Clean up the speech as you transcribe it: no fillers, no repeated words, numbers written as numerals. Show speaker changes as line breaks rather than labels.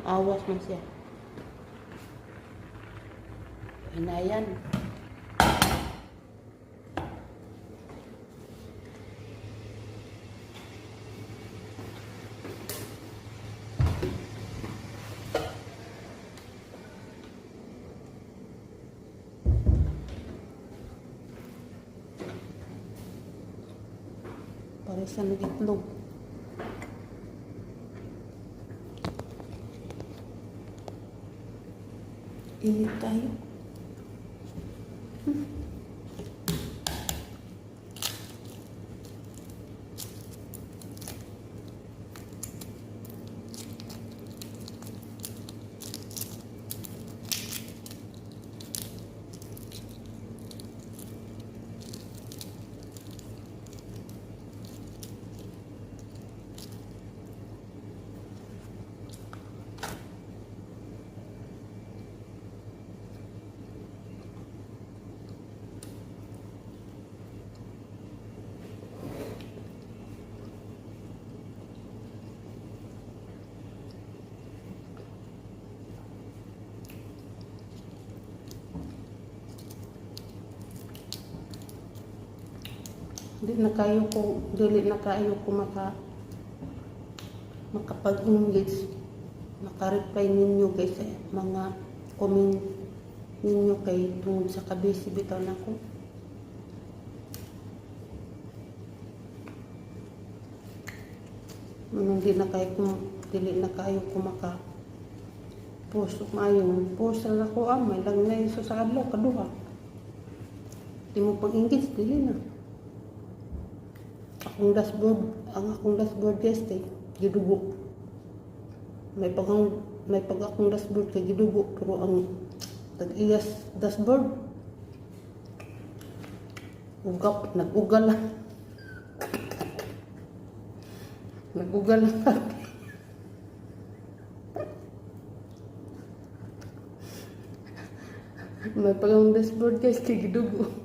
Awas man siya. Hinayan. Para sa nagitlog. Init tayo. Dili na kayo ko makapag-engage, makareply ninyo guys sa mga comment ninyo kay tungod sa kabisi bitaw na ko. Dili na kayo ko maka-post maayon. Post na ko may lang na iso sa adlaw kaduha. Di mo pag-engage, dili na. Ang akong dashboard guys gidugo. May pag akong dashboard kay gidugo pero ang tag-iyas dashboard nag-ugal lang. Nag-ugal lang. May pag akong dashboard guys kay gidugo.